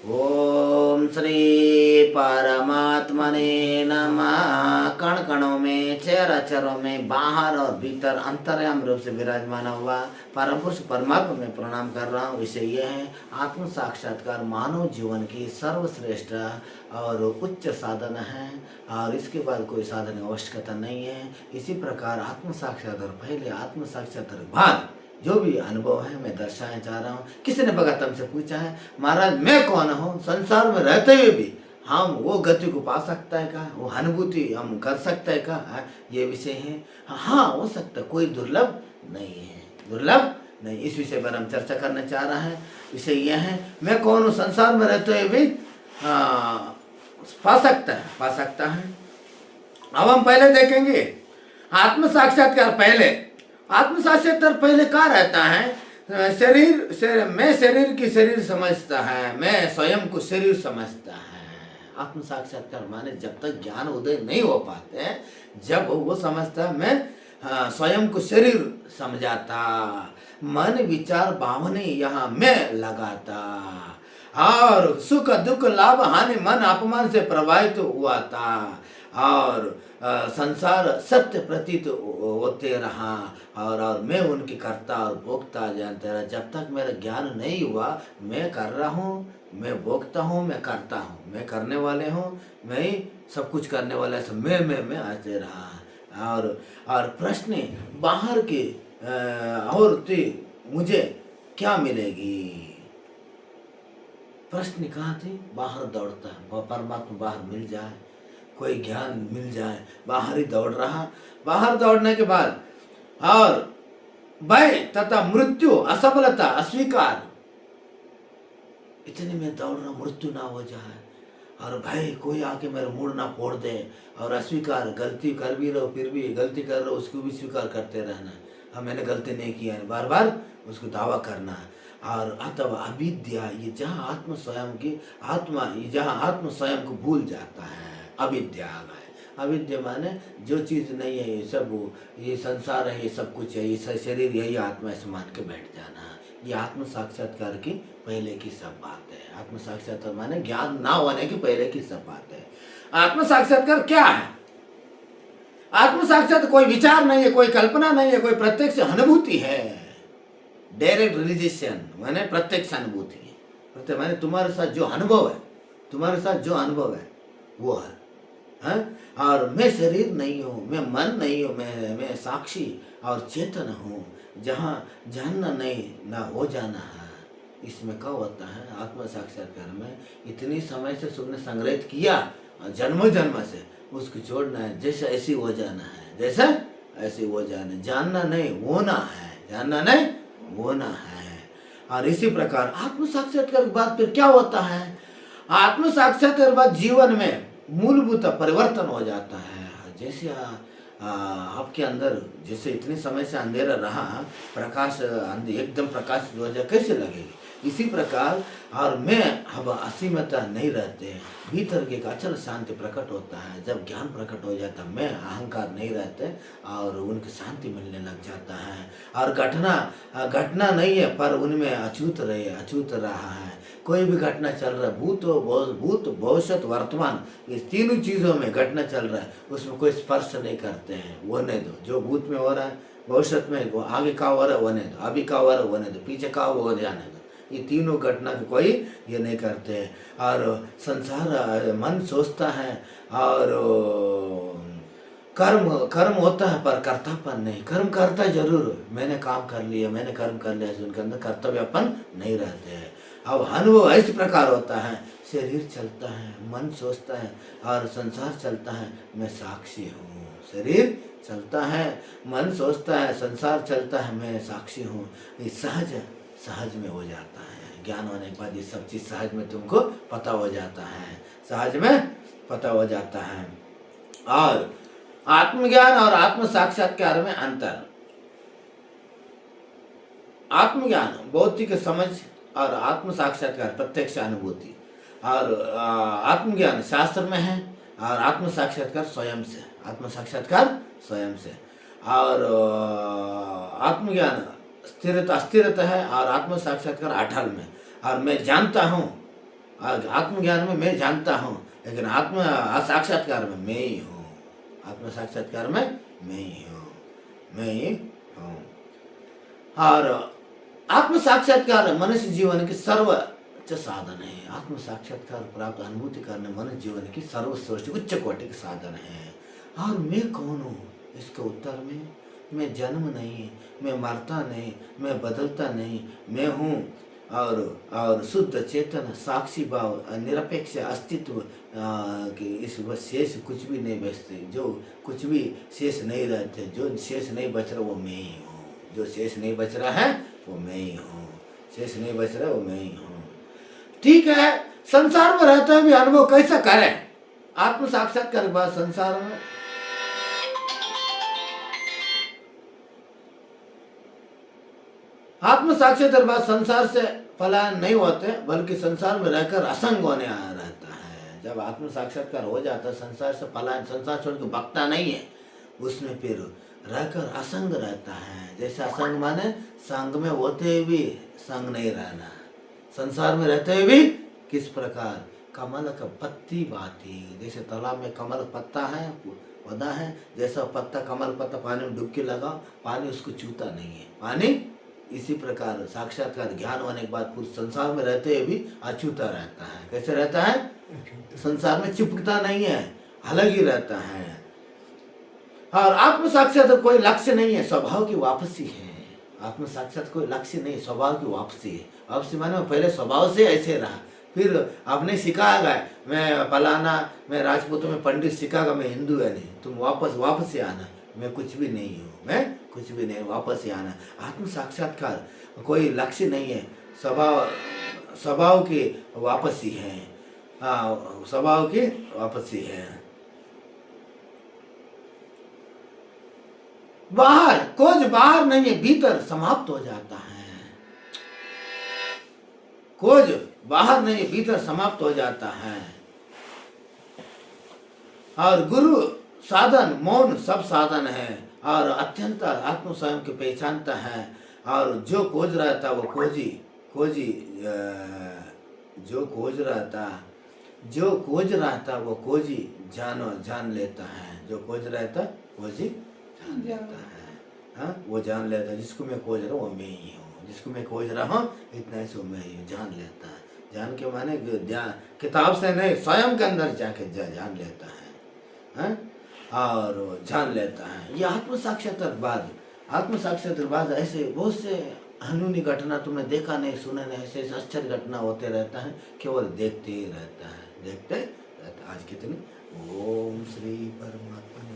ओम श्री परमात्मने नमः। कण कणों में, चर अचरों में, बाहर और भीतर अंतर्याम रूप से विराजमान हुआ परम पुरुष परमात्मा में प्रणाम कर रहा हूँ। विषय यह है, आत्म साक्षात्कार मानव जीवन की सर्वश्रेष्ठ और उच्च साधन है और इसके बाद कोई साधन की आवश्यकता नहीं है। इसी प्रकार आत्म साक्षात्कार पहले, आत्म साक्षात्कार बाद जो भी अनुभव है मैं दर्शाना चाह रहा हूँ। किसी ने भगत हमसे पूछा है, महाराज मैं कौन हूँ, संसार में रहते हुए भी हम वो गति को पा सकता है का, वो अनुभूति हम कर सकते हैं का? ये विषय है। हाँ हो सकता है, कोई दुर्लभ नहीं है, दुर्लभ नहीं। इस विषय पर हम चर्चा करना चाह रहा है। विषय यह है, मैं कौन हूँ, संसार में रहते हुए भी पा सकता है। अब हम पहले देखेंगे आत्म साक्षात्कार पहले। आत्म साक्षात्कार पहले क्या रहता है? मैं शरीर की शरीर समझता है, मैं स्वयं को शरीर समझता है। आत्म साक्षात्कार माने जब तक ज्ञान उदय नहीं हो पाते, जब वो समझता मैं स्वयं को शरीर समझाता, मन विचार भावने यहाँ मैं लगाता और सुख दुख लाभ हानि मन अपमान से प्रभावित हुआ था और संसार सत्य प्रतीत होते रहा और मैं उनकी कर्ता और भोक्ता जानते रहा। जब तक मेरा ज्ञान नहीं हुआ, मैं कर रहा हूँ, मैं भोगता हूँ, मैं करता हूँ, मैं करने वाले हूँ, मैं ही सब कुछ करने वाला है। मैं आते रहा और प्रश्न बाहर की और मुझे क्या मिलेगी? प्रश्न कहाँ थे? बाहर दौड़ता है, परमात्मा बाहर मिल जाए, कोई ज्ञान मिल जाए, बाहर ही दौड़ रहा। बाहर दौड़ने के बाद और भय तथा मृत्यु, असफलता, अस्वीकार, इतने में दौड़ रहा, मृत्यु ना हो जाए और भय कोई आके मेरा मूड ना फोड़ दे और अस्वीकार, गलती कर भी रहो फिर भी गलती कर रहे हो उसको भी स्वीकार करते रहना। हाँ मैंने गलती नहीं किया है, बार बार उसको दावा करना। और अथवा अविद्या, ये जहाँ आत्म स्वयं की आत्मा, ये जहाँ आत्म स्वयं को भूल जाता है, अविद्या आ गए। अविद्या माने जो चीज़ नहीं है, ये सब ये संसार है, ये सब कुछ है, ये शरीर यही आत्मा ऐसे मान के बैठ जाना। ये आत्म साक्षात्कार की पहले की सब बात है। आत्म साक्षात्कार माने ज्ञान ना होने की पहले की सब बात है। आत्म साक्षात्कार क्या है? आत्म साक्षात्कार कोई विचार नहीं है, कोई कल्पना नहीं है, कोई प्रत्यक्ष अनुभूति है। डायरेक्ट रियलाइजेशन माने प्रत्यक्ष अनुभूति है। प्रत्यक्ष माने तुम्हारे साथ जो अनुभव है, तुम्हारे साथ जो अनुभव है वो है। और मैं शरीर नहीं हूँ, मैं मन नहीं हूँ, मैं साक्षी और चेतन हूँ। जहाँ जानना नहीं ना हो जाना है। इसमें क्या होता है? आत्म साक्षात्कार में इतनी समय से तुमने संग्रहित किया जन्मों जन्म से, उसको छोड़ना है। जैसे ऐसी हो जाना है, जैसे ऐसे हो जाना, जानना नहीं होना है, जानना नहीं होना है। और इसी प्रकार आत्म साक्षात्कार के बाद फिर क्या होता है? आत्म साक्षात्कार के बाद जीवन में मूलभूत परिवर्तन हो जाता है। जैसे आपके अंदर जैसे इतने समय से अंधेरा रहा, प्रकाश एकदम प्रकाश हो जाए, कैसे लगेगी? इसी प्रकार और मैं अब असीमता नहीं रहते, भीतर के एक अचल शांति प्रकट होता है। जब ज्ञान प्रकट हो जाता है, मैं अहंकार नहीं रहते और उनकी शांति मिलने लग जाता है। और घटना नहीं है पर उनमें अछूत रहा है। कोई भी घटना चल रहा है, भूत भविष्य वर्तमान, ये तीनों चीज़ों में घटना चल रहा है, उसमें कोई स्पर्श नहीं करते हैं। होने दो, जो भूत में हो रहा है, भविष्य में वो आगे का हो रहा है होने दो, अभी का हो रहा है होने दो, पीछे का हो जाने दो। ये तीनों घटना को कोई ये नहीं करते हैं। और संसार मन सोचता है और कर्म होता है पर कर्तापन नहीं। कर्म करता जरूर, मैंने काम कर लिया, मैंने कर्म कर लिया, उनके अंदर कर्तव्यपन नहीं रहते हैं। अब अनुभव इस प्रकार होता है, शरीर चलता है, मन सोचता है और संसार चलता है, मैं साक्षी हूँ। शरीर चलता है, मन सोचता है, संसार चलता है, मैं साक्षी हूँ। ये सहज में हो जाता है। ज्ञान होने के बाद ये सब चीज़ सहज में तुमको पता हो जाता है, सहज में पता हो जाता है। और आत्मज्ञान और आत्म साक्षात्कार में अंतर। आत्मज्ञान भौतिक समझ और आत्म साक्षात्कार प्रत्यक्ष अनुभूति। और आत्मज्ञान शास्त्र में है और आत्म साक्षात्कार स्वयं से, आत्म साक्षात्कार स्वयं से। और आत्मज्ञान स्थिरता है और आत्म साक्षात्कार अटल में। और मैं जानता हूँ आत्मज्ञान में मैं जानता हूँ, लेकिन आत्म साक्षात्कार में मैं ही हूँ। आत्म साक्षात्कार में मैं ही हूँ, मैं ही हूँ। और आत्म साक्षात्कार मनुष्य जीवन की सर्वोच्च साधन है। आत्म साक्षात्कार प्राप्त अनुभूति करने मनुष्य जीवन की सर्वश्रेष्ठ उच्च कोटि के साधन है। और मैं कौन हूँ? इसके उत्तर में मैं जन्म नहीं, मैं मरता नहीं, मैं बदलता नहीं, मैं हूँ और शुद्ध चेतन साक्षी भाव निरपेक्ष अस्तित्व कि इस शेष कुछ भी नहीं बचते, जो कुछ भी शेष नहीं रहते, जो शेष नहीं बच रहा वो मैं ही हूँ। जो शेष नहीं बच रहा है वो मैं ही हूँ, शेष नहीं बच रहा वो मैं ही हूँ। ठीक है, संसार में रहते हुए भी अनुभव कैसा करें? आत्म साक्षात्कार के बाद संसार में आत्म साक्षात्कार के बाद संसार से पलायन नहीं होते, बल्कि संसार में रहकर असंग होने आया रहता है। जब आत्म साक्षात्कार हो जाता है, संसार से पलायन, संसार छोड़ के भगता नहीं है, उसमें फिर रहकर असंग रहता है। जैसे असंग माने संग में होते हुए भी संग नहीं रहना, संसार में रहते हुए भी किस प्रकार कमल का पत्ती भांति, जैसे तालाब में कमल पत्ता है, पौधा है, जैसा पत्ता कमल पत्ता पानी में डुबकी लगा, पानी उसको छूता नहीं है, पानी इसी प्रकार साक्षात्कार ज्ञान होने के बाद पूरे संसार में रहते हुए भी अछूता रहता है। कैसे रहता है? संसार में चिपकता नहीं है, अलग ही रहता है। और आत्म साक्षात्कार कोई लक्ष्य नहीं है, स्वभाव की वापसी है। आत्म साक्षात्कार कोई लक्ष्य नहीं, स्वभाव की वापसी है। वापसी माने पहले स्वभाव से ऐसे रहा, फिर आपने सिखाया गया मैं फलाना, मैं राजपूत में पंडित सिखागा, मैं हिंदू है नहीं, तुम वापस से आना, मैं कुछ भी नहीं हूँ, मैं कुछ भी नहीं, वापस ही आना। आत्म साक्षात्कार कोई लक्ष्य नहीं है, स्वभाव की वापसी है। स्वभाव की वापसी है। खोज बाहर नहीं है, भीतर समाप्त हो जाता है। खोज बाहर नहीं है, भीतर समाप्त हो जाता है। और गुरु साधन मौन सब साधन है, और अत्यंत आत्म स्वयं की पहचानता है। और जो खोज रहा था वो खोजी जो खोज रहा था वो खोजी जान लेता है। जो खोज रहा था खोजी जान लेता है। हाँ, वो जान लेता है, जिसको मैं खोज रहा हूँ वो मैं ही हूँ, जिसको मैं खोज रहा हूँ इतना ही सो मैं ही हूँ, जान लेता है। जान के माने किताब से नहीं, स्वयं के अंदर जाके जान लेता है। हाँ? और जान लेता है। ये आत्म साक्षात्कार बाद ऐसे बहुत से अनूनी घटना तुमने देखा नहीं, सुना नहीं, ऐसे आश्चर्य घटना होते रहता है, केवल देखते ही रहता है, देखते रहता है। आज कितनी ओम श्री परमात्मा।